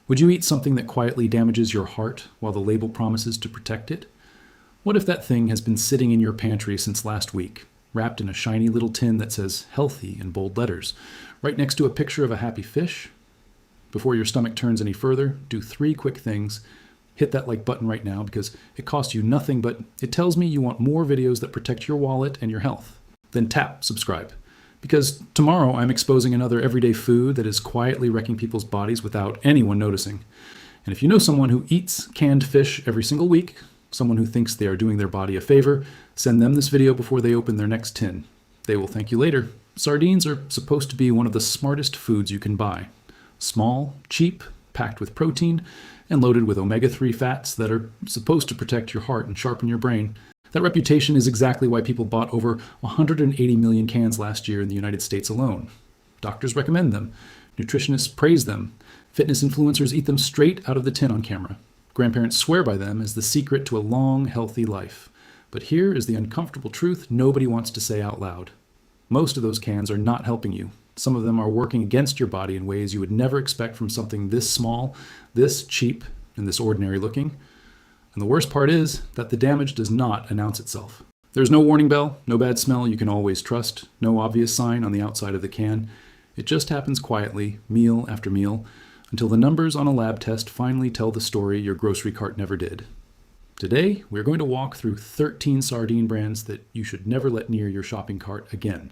Would you eat something that quietly damages your heart while the label promises to protect it? What if that thing has been sitting in your pantry since last week, wrapped in a shiny little tin that says healthy in bold letters, right next to a picture of a happy fish? Before your stomach turns any further, do 3 quick things. Hit that like button right now because it costs you nothing, but it tells me you want more videos that protect your wallet and your health. Then tap subscribe. Because tomorrow I'm exposing another everyday food that is quietly wrecking people's bodies without anyone noticing. And if you know someone who eats canned fish every single week, someone who thinks they are doing their body a favor, send them this video before they open their next tin. They will thank you later. Sardines are supposed to be one of the smartest foods you can buy. Small, cheap, packed with protein, and loaded with omega-3 fats that are supposed to protect your heart and sharpen your brain. That reputation is exactly why people bought over 180 million cans last year in the United States alone. Doctors recommend them. Nutritionists praise them. Fitness influencers eat them straight out of the tin on camera. Grandparents swear by them as the secret to a long, healthy life. But here is the uncomfortable truth nobody wants to say out loud. Most of those cans are not helping you. Some of them are working against your body in ways you would never expect from something this small, this cheap, and this ordinary looking. And the worst part is that the damage does not announce itself. There's no warning bell, no bad smell you can always trust, no obvious sign on the outside of the can. It just happens quietly, meal after meal, until the numbers on a lab test finally tell the story your grocery cart never did. Today, we're going to walk through 13 sardine brands that you should never let near your shopping cart again.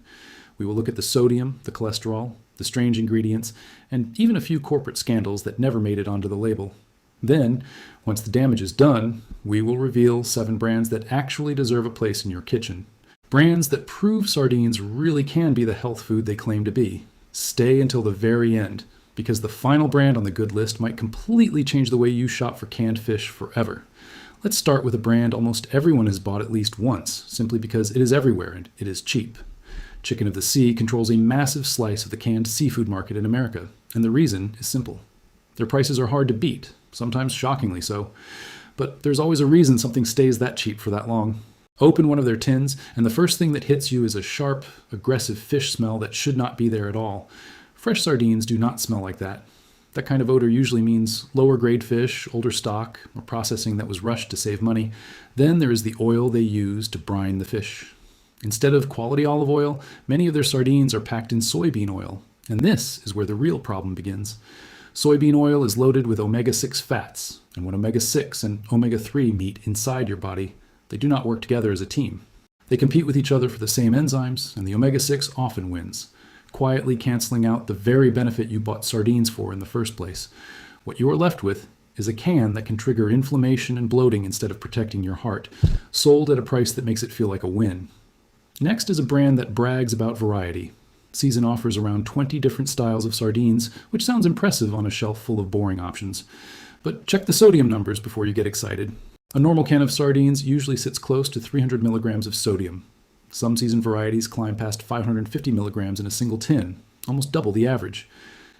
We will look at the sodium, the cholesterol, the strange ingredients, and even a few corporate scandals that never made it onto the label. Then, once the damage is done, we will reveal 7 brands that actually deserve a place in your kitchen. Brands that prove sardines really can be the health food they claim to be. Stay until the very end, because the final brand on the good list might completely change the way you shop for canned fish forever. Let's start with a brand almost everyone has bought at least once, simply because it is everywhere and it is cheap. Chicken of the Sea controls a massive slice of the canned seafood market in America, and the reason is simple. Their prices are hard to beat, sometimes shockingly so, but there's always a reason something stays that cheap for that long. Open one of their tins, and the first thing that hits you is a sharp, aggressive fish smell that should not be there at all. Fresh sardines do not smell like that. That kind of odor usually means lower grade fish, older stock, or processing that was rushed to save money. Then there is the oil they use to brine the fish. Instead of quality olive oil, many of their sardines are packed in soybean oil, and this is where the real problem begins. Soybean oil is loaded with omega-6 fats, and when omega-6 and omega-3 meet inside your body, they do not work together as a team. They compete with each other for the same enzymes, and the omega-6 often wins, quietly canceling out the very benefit you bought sardines for in the first place. What you are left with is a can that can trigger inflammation and bloating instead of protecting your heart, sold at a price that makes it feel like a win. Next is a brand that brags about variety. Season offers around 20 different styles of sardines, which sounds impressive on a shelf full of boring options. But check the sodium numbers before you get excited. A normal can of sardines usually sits close to 300 milligrams of sodium. Some season varieties climb past 550 milligrams in a single tin, almost double the average.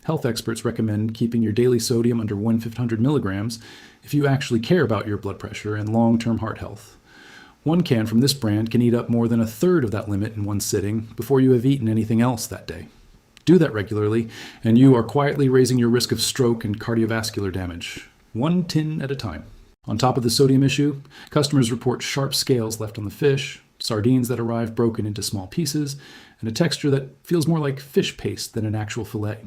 Health experts recommend keeping your daily sodium under 1,500 milligrams if you actually care about your blood pressure and long-term heart health. One can from this brand can eat up more than a third of that limit in one sitting before you have eaten anything else that day. Do that regularly, and you are quietly raising your risk of stroke and cardiovascular damage, 1 tin at a time. On top of the sodium issue, customers report sharp scales left on the fish, sardines that arrive broken into small pieces, and a texture that feels more like fish paste than an actual fillet.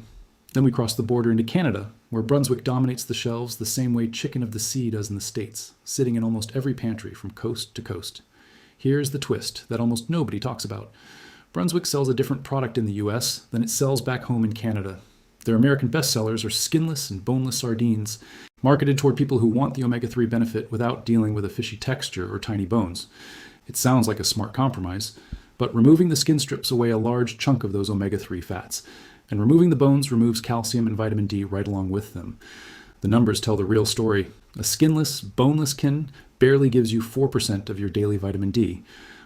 Then we cross the border into Canada, where Brunswick dominates the shelves the same way Chicken of the Sea does in the States, sitting in almost every pantry from coast to coast. Here's the twist that almost nobody talks about. Brunswick sells a different product in the US than it sells back home in Canada. Their American bestsellers are skinless and boneless sardines, marketed toward people who want the omega-3 benefit without dealing with a fishy texture or tiny bones. It sounds like a smart compromise, but removing the skin strips away a large chunk of those omega-3 fats, and removing the bones removes calcium and vitamin D right along with them. The numbers tell the real story. A skinless, boneless can barely gives you 4% of your daily vitamin D,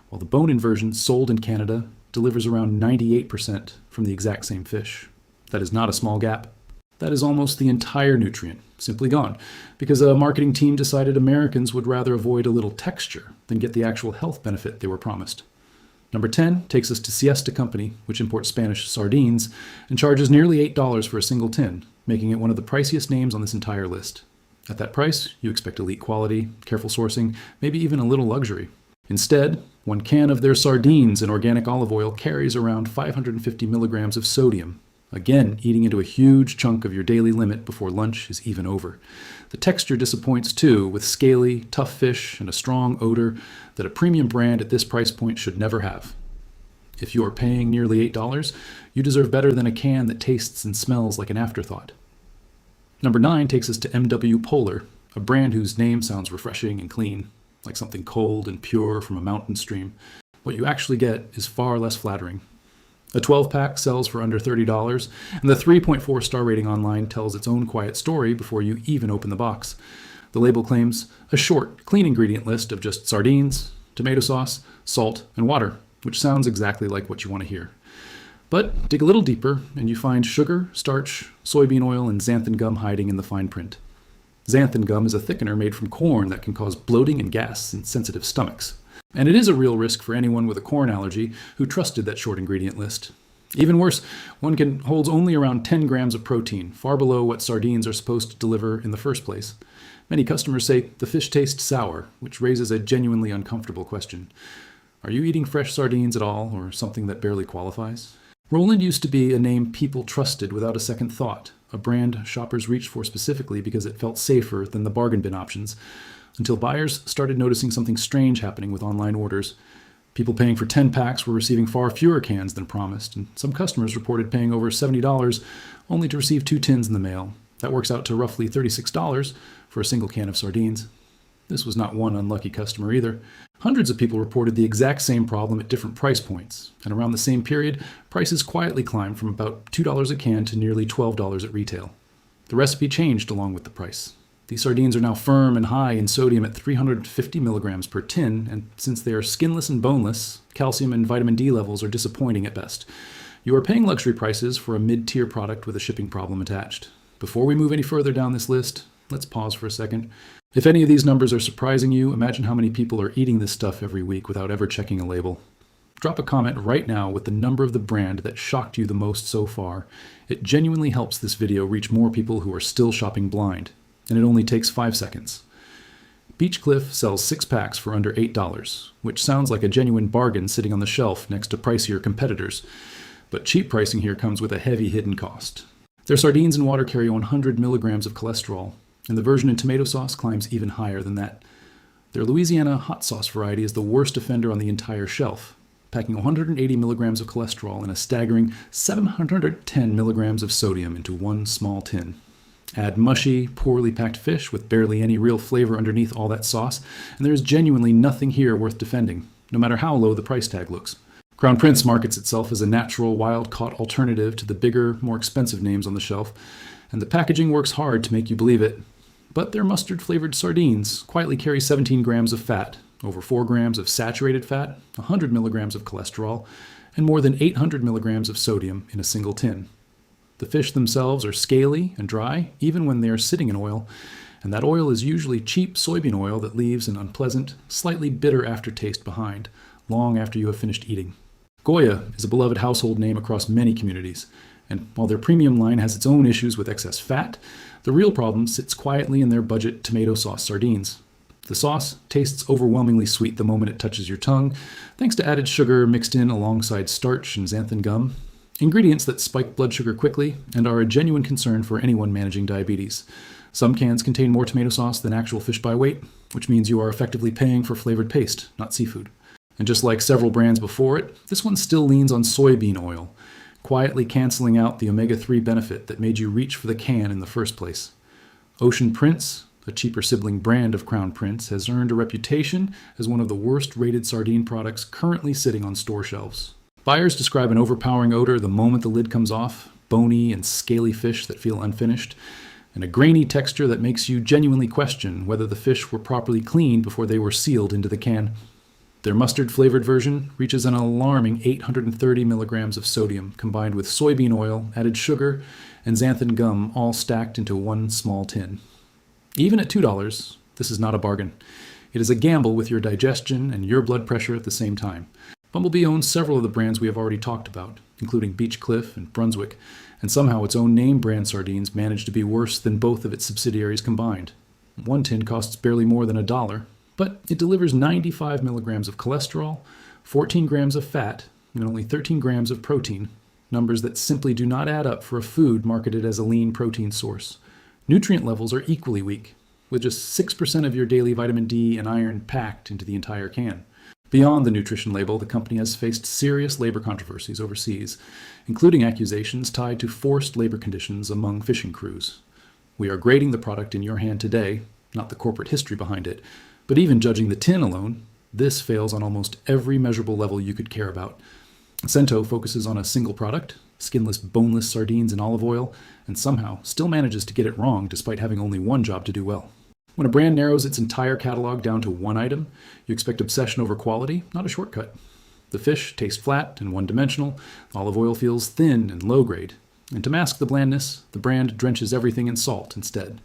while the bone-in version sold in Canada delivers around 98% from the exact same fish. That is not a small gap. That is almost the entire nutrient, simply gone, because a marketing team decided Americans would rather avoid a little texture than get the actual health benefit they were promised. Number 10 takes us to Siesta Company, which imports Spanish sardines and charges nearly $8 for a single tin, making it one of the priciest names on this entire list. At that price, you expect elite quality, careful sourcing, maybe even a little luxury. Instead, 1 can of their sardines in organic olive oil carries around 550 milligrams of sodium, again eating into a huge chunk of your daily limit before lunch is even over. The texture disappoints too, with scaly, tough fish and a strong odor that a premium brand at this price point should never have. If you are paying nearly $8, you deserve better than a can that tastes and smells like an afterthought. Number 9 takes us to MW Polar, a brand whose name sounds refreshing and clean, like something cold and pure from a mountain stream. What you actually get is far less flattering. A 12-pack sells for under $30, and the 3.4-star rating online tells its own quiet story before you even open the box. The label claims a short, clean ingredient list of just sardines, tomato sauce, salt, and water, which sounds exactly like what you want to hear. But dig a little deeper, and you find sugar, starch, soybean oil, and xanthan gum hiding in the fine print. Xanthan gum is a thickener made from corn that can cause bloating and gas in sensitive stomachs. And it is a real risk for anyone with a corn allergy who trusted that short ingredient list. Even worse, one holds only around 10 grams of protein, far below what sardines are supposed to deliver in the first place. Many customers say the fish tastes sour, which raises a genuinely uncomfortable question. Are you eating fresh sardines at all, or something that barely qualifies? Roland used to be a name people trusted without a second thought, a brand shoppers reached for specifically because it felt safer than the bargain bin options, until buyers started noticing something strange happening with online orders. People paying for 10 packs were receiving far fewer cans than promised, and some customers reported paying over $70 only to receive 2 tins in the mail. That works out to roughly $36 for a single can of sardines. This was not one unlucky customer either. Hundreds of people reported the exact same problem at different price points, and around the same period, prices quietly climbed from about $2 a can to nearly $12 at retail. The recipe changed along with the price. These sardines are now firm and high in sodium at 350 milligrams per tin, and since they are skinless and boneless, calcium and vitamin D levels are disappointing at best. You are paying luxury prices for a mid-tier product with a shipping problem attached. Before we move any further down this list, let's pause for a second. If any of these numbers are surprising you, imagine how many people are eating this stuff every week without ever checking a label. Drop a comment right now with the number of the brand that shocked you the most so far. It genuinely helps this video reach more people who are still shopping blind, and it only takes 5 seconds. Beach Cliff sells 6 packs for under $8, which sounds like a genuine bargain sitting on the shelf next to pricier competitors. But cheap pricing here comes with a heavy hidden cost. Their sardines and water carry 100 milligrams of cholesterol, and the version in tomato sauce climbs even higher than that. Their Louisiana hot sauce variety is the worst offender on the entire shelf, packing 180 milligrams of cholesterol and a staggering 710 milligrams of sodium into one small tin. Add mushy, poorly packed fish with barely any real flavor underneath all that sauce, and there is genuinely nothing here worth defending, no matter how low the price tag looks. Crown Prince markets itself as a natural, wild-caught alternative to the bigger, more expensive names on the shelf, and the packaging works hard to make you believe it. But their mustard-flavored sardines quietly carry 17 grams of fat, over 4 grams of saturated fat, 100 milligrams of cholesterol, and more than 800 milligrams of sodium in a single tin. The fish themselves are scaly and dry, even when they are sitting in oil, and that oil is usually cheap soybean oil that leaves an unpleasant, slightly bitter aftertaste behind, long after you have finished eating. Goya is a beloved household name across many communities, and while their premium line has its own issues with excess fat, the real problem sits quietly in their budget tomato sauce sardines. The sauce tastes overwhelmingly sweet the moment it touches your tongue, thanks to added sugar mixed in alongside starch and xanthan gum, ingredients that spike blood sugar quickly and are a genuine concern for anyone managing diabetes. Some cans contain more tomato sauce than actual fish by weight, which means you are effectively paying for flavored paste, not seafood. And just like several brands before it, this one still leans on soybean oil, quietly canceling out the omega-3 benefit that made you reach for the can in the first place. Ocean Prince, a cheaper sibling brand of Crown Prince, has earned a reputation as one of the worst-rated sardine products currently sitting on store shelves. Buyers describe an overpowering odor the moment the lid comes off, bony and scaly fish that feel unfinished, and a grainy texture that makes you genuinely question whether the fish were properly cleaned before they were sealed into the can. Their mustard-flavored version reaches an alarming 830 milligrams of sodium combined with soybean oil, added sugar, and xanthan gum all stacked into one small tin. Even at $2, this is not a bargain. It is a gamble with your digestion and your blood pressure at the same time. Bumblebee owns several of the brands we have already talked about, including Beach Cliff and Brunswick, And somehow its own name brand sardines managed to be worse than both of its subsidiaries combined. One tin costs barely more than $1, but it delivers 95 milligrams of cholesterol, 14 grams of fat, and only 13 grams of protein, numbers that simply do not add up for a food marketed as a lean protein source. Nutrient levels are equally weak, with just 6% of your daily vitamin D and iron packed into the entire can. Beyond the nutrition label, the company has faced serious labor controversies overseas, including accusations tied to forced labor conditions among fishing crews. We are grading the product in your hand today, not the corporate history behind it, but even judging the tin alone, this fails on almost every measurable level you could care about. Cento focuses on a single product, skinless, boneless sardines in olive oil, and somehow still manages to get it wrong despite having only one job to do well. When a brand narrows its entire catalog down to one item, you expect obsession over quality, not a shortcut. The fish tastes flat and one-dimensional, olive oil feels thin and low-grade, and to mask the blandness, the brand drenches everything in salt instead.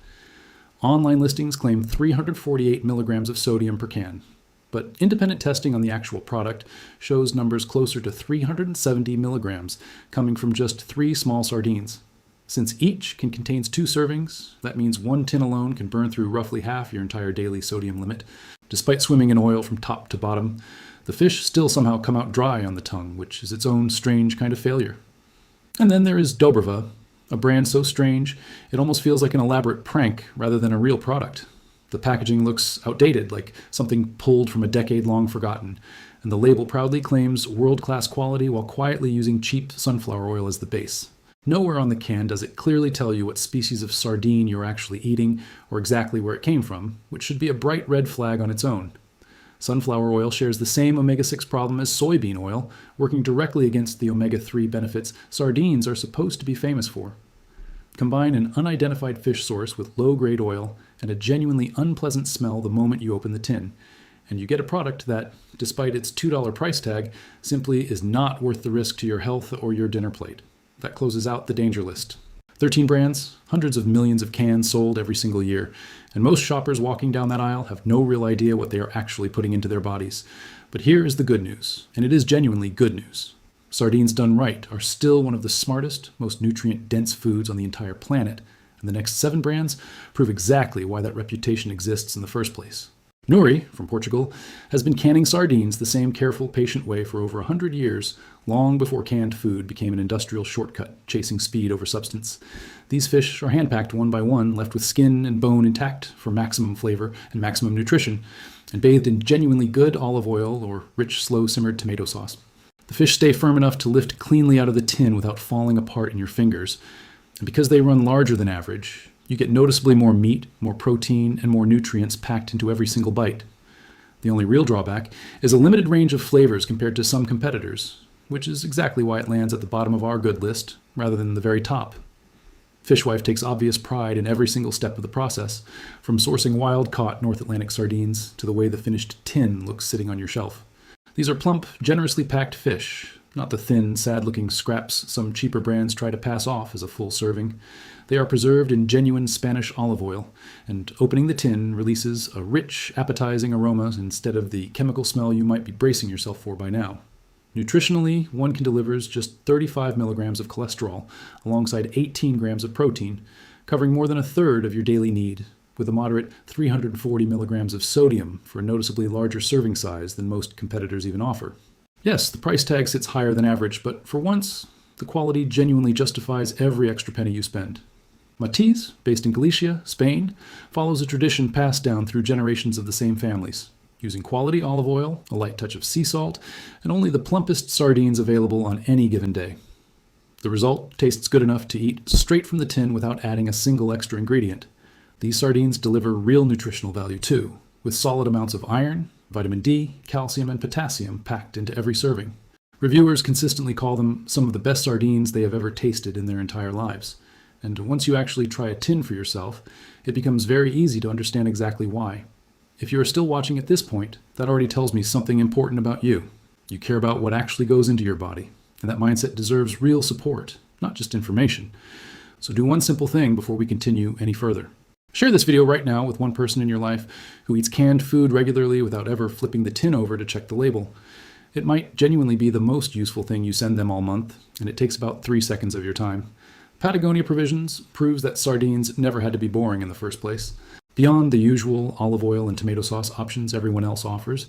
Online listings claim 348 milligrams of sodium per can, but independent testing on the actual product shows numbers closer to 370 milligrams coming from just 3 small sardines. Since each can contain 2 servings, that means one tin alone can burn through roughly half your entire daily sodium limit. Despite swimming in oil from top to bottom, the fish still somehow come out dry on the tongue, which is its own strange kind of failure. And then there is Dobrava, a brand so strange it almost feels like an elaborate prank rather than a real product. The packaging looks outdated, like something pulled from a decade long forgotten, and the label proudly claims world-class quality while quietly using cheap sunflower oil as the base. Nowhere on the can does it clearly tell you what species of sardine you're actually eating or exactly where it came from, which should be a bright red flag on its own. Sunflower oil shares the same omega-6 problem as soybean oil, working directly against the omega-3 benefits sardines are supposed to be famous for. Combine an unidentified fish source with low-grade oil and a genuinely unpleasant smell the moment you open the tin, and you get a product that, despite its $2 price tag, simply is not worth the risk to your health or your dinner plate. That closes out the danger list. 13 brands, hundreds of millions of cans sold every single year, and most shoppers walking down that aisle have no real idea what they are actually putting into their bodies. But here is the good news, and it is genuinely good news. Sardines done right are still one of the smartest, most nutrient-dense foods on the entire planet, and the next 7 brands prove exactly why that reputation exists in the first place. Nuri, from Portugal, has been canning sardines the same careful, patient way for over 100 years, long before canned food became an industrial shortcut, chasing speed over substance. These fish are hand-packed one by one, left with skin and bone intact for maximum flavor and maximum nutrition, and bathed in genuinely good olive oil or rich, slow-simmered tomato sauce. The fish stay firm enough to lift cleanly out of the tin without falling apart in your fingers, and because they run larger than average, you get noticeably more meat, more protein, and more nutrients packed into every single bite. The only real drawback is a limited range of flavors compared to some competitors, which is exactly why it lands at the bottom of our good list rather than the very top. Fishwife takes obvious pride in every single step of the process, from sourcing wild-caught North Atlantic sardines to the way the finished tin looks sitting on your shelf. These are plump, generously packed fish, not the thin, sad-looking scraps some cheaper brands try to pass off as a full serving. They are preserved in genuine Spanish olive oil, and opening the tin releases a rich, appetizing aroma instead of the chemical smell you might be bracing yourself for by now. Nutritionally, one can deliver just 35 milligrams of cholesterol alongside 18 grams of protein, covering more than a third of your daily need, with a moderate 340 milligrams of sodium for a noticeably larger serving size than most competitors even offer. Yes, the price tag sits higher than average, but for once, the quality genuinely justifies every extra penny you spend. Matiz, based in Galicia, Spain, follows a tradition passed down through generations of the same families, using quality olive oil, a light touch of sea salt, and only the plumpest sardines available on any given day. The result tastes good enough to eat straight from the tin without adding a single extra ingredient. These sardines deliver real nutritional value too, with solid amounts of iron, vitamin D, calcium, and potassium packed into every serving. Reviewers consistently call them some of the best sardines they have ever tasted in their entire lives. And once you actually try a tin for yourself, it becomes very easy to understand exactly why. If you are still watching at this point, that already tells me something important about you. You care about what actually goes into your body, and that mindset deserves real support, not just information. So do one simple thing before we continue any further. Share this video right now with one person in your life who eats canned food regularly without ever flipping the tin over to check the label. It might genuinely be the most useful thing you send them all month, and it takes about 3 seconds of your time. Patagonia Provisions proves that sardines never had to be boring in the first place. Beyond the usual olive oil and tomato sauce options everyone else offers,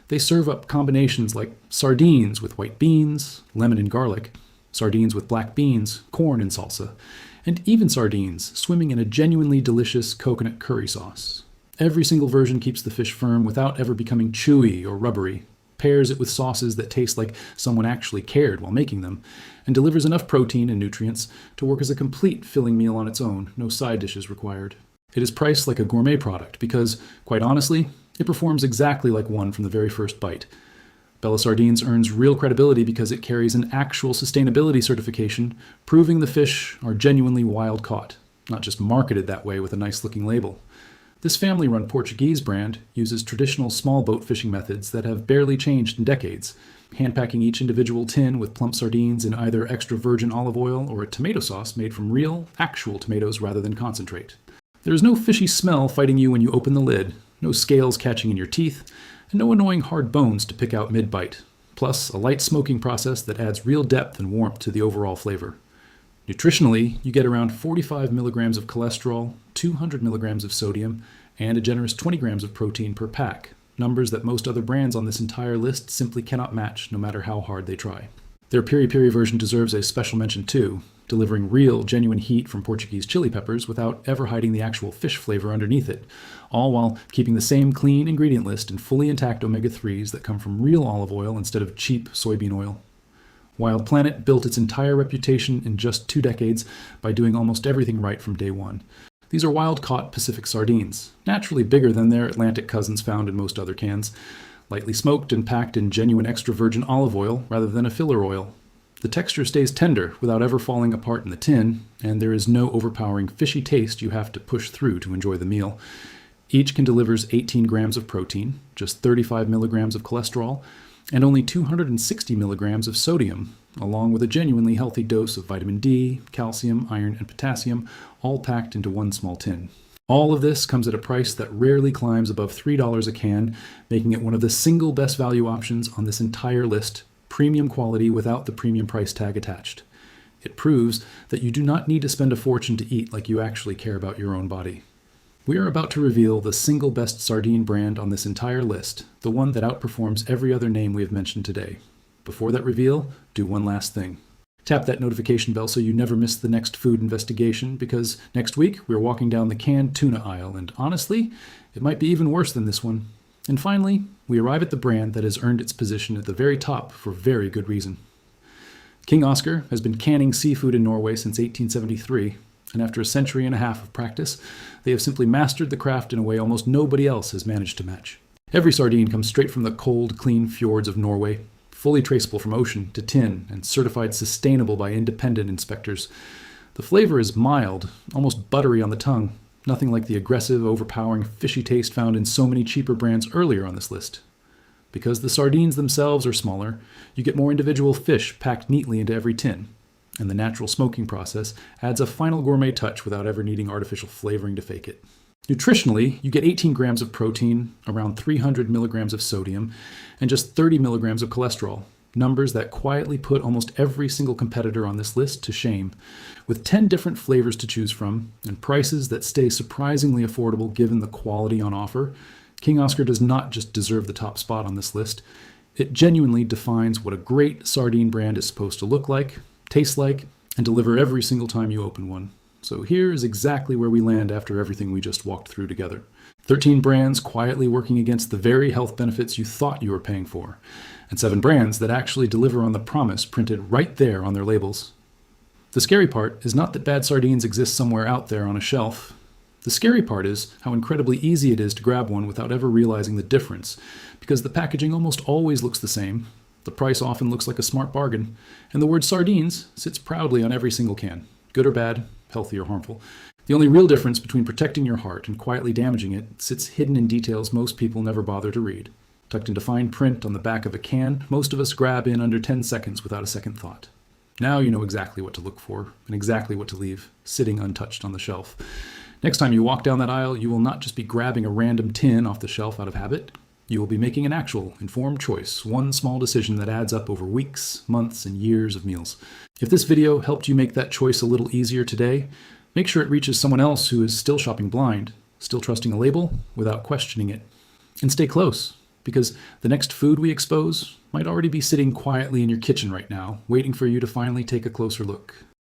they serve up combinations like sardines with white beans, lemon and garlic, sardines with black beans, corn and salsa, and even sardines swimming in a genuinely delicious coconut curry sauce. Every single version keeps the fish firm without ever becoming chewy or rubbery, pairs it with sauces that taste like someone actually cared while making them, and delivers enough protein and nutrients to work as a complete filling meal on its own, no side dishes required. It is priced like a gourmet product because, quite honestly, it performs exactly like one from the very first bite. Bella Sardines earns real credibility because it carries an actual sustainability certification, proving the fish are genuinely wild caught, not just marketed that way with a nice looking label. This family-run Portuguese brand uses traditional small boat fishing methods that have barely changed in decades, handpacking each individual tin with plump sardines in either extra virgin olive oil or a tomato sauce made from real, actual tomatoes rather than concentrate. There is no fishy smell fighting you when you open the lid, no scales catching in your teeth, and no annoying hard bones to pick out mid-bite, plus a light smoking process that adds real depth and warmth to the overall flavor. Nutritionally, you get around 45 milligrams of cholesterol, 200 milligrams of sodium, and a generous 20 grams of protein per pack, numbers that most other brands on this entire list simply cannot match no matter how hard they try. Their piri-piri version deserves a special mention too, delivering real, genuine heat from Portuguese chili peppers without ever hiding the actual fish flavor underneath it, all while keeping the same clean ingredient list and fully intact omega-3s that come from real olive oil instead of cheap soybean oil. Wild Planet built its entire reputation in just 2 decades by doing almost everything right from day one. These are wild-caught Pacific sardines, naturally bigger than their Atlantic cousins found in most other cans, lightly smoked and packed in genuine extra virgin olive oil rather than a filler oil. The texture stays tender without ever falling apart in the tin, and there is no overpowering fishy taste you have to push through to enjoy the meal. Each can delivers 18 grams of protein, just 35 milligrams of cholesterol, and only 260 milligrams of sodium, along with a genuinely healthy dose of vitamin D, calcium, iron, and potassium, all packed into one small tin. All of this comes at a price that rarely climbs above $3 a can, making it one of the single best value options on this entire list, premium quality without the premium price tag attached. It proves that you do not need to spend a fortune to eat like you actually care about your own body. We are about to reveal the single best sardine brand on this entire list, the one that outperforms every other name we have mentioned today. Before that reveal, do one last thing. Tap that notification bell so you never miss the next food investigation, because next week we're walking down the canned tuna aisle, and honestly, it might be even worse than this one. And finally, we arrive at the brand that has earned its position at the very top for very good reason. King Oscar has been canning seafood in Norway since 1873, and after a century and a half of practice, they have simply mastered the craft in a way almost nobody else has managed to match. Every sardine comes straight from the cold, clean fjords of Norway, fully traceable from ocean to tin and certified sustainable by independent inspectors. The flavor is mild, almost buttery on the tongue, nothing like the aggressive, overpowering, fishy taste found in so many cheaper brands earlier on this list. Because the sardines themselves are smaller, you get more individual fish packed neatly into every tin, and the natural smoking process adds a final gourmet touch without ever needing artificial flavoring to fake it. Nutritionally, you get 18 grams of protein, around 300 milligrams of sodium, and just 30 milligrams of cholesterol, numbers that quietly put almost every single competitor on this list to shame. With 10 different flavors to choose from, and prices that stay surprisingly affordable given the quality on offer, King Oscar does not just deserve the top spot on this list. It genuinely defines what a great sardine brand is supposed to look like, taste like, and deliver every single time you open one. So here is exactly where we land after everything we just walked through together. 13 brands quietly working against the very health benefits you thought you were paying for, and 7 brands that actually deliver on the promise printed right there on their labels. The scary part is not that bad sardines exist somewhere out there on a shelf. The scary part is how incredibly easy it is to grab one without ever realizing the difference, because the packaging almost always looks the same, the price often looks like a smart bargain, and the word sardines sits proudly on every single can, good or bad, healthy or harmful. The only real difference between protecting your heart and quietly damaging it sits hidden in details most people never bother to read. Tucked into fine print on the back of a can, most of us grab in under 10 seconds without a second thought. Now you know exactly what to look for and exactly what to leave sitting untouched on the shelf. Next time you walk down that aisle, you will not just be grabbing a random tin off the shelf out of habit. You will be making an actual, informed choice, one small decision that adds up over weeks, months, and years of meals. If this video helped you make that choice a little easier today, make sure it reaches someone else who is still shopping blind, still trusting a label without questioning it. And stay close, because the next food we expose might already be sitting quietly in your kitchen right now, waiting for you to finally take a closer look.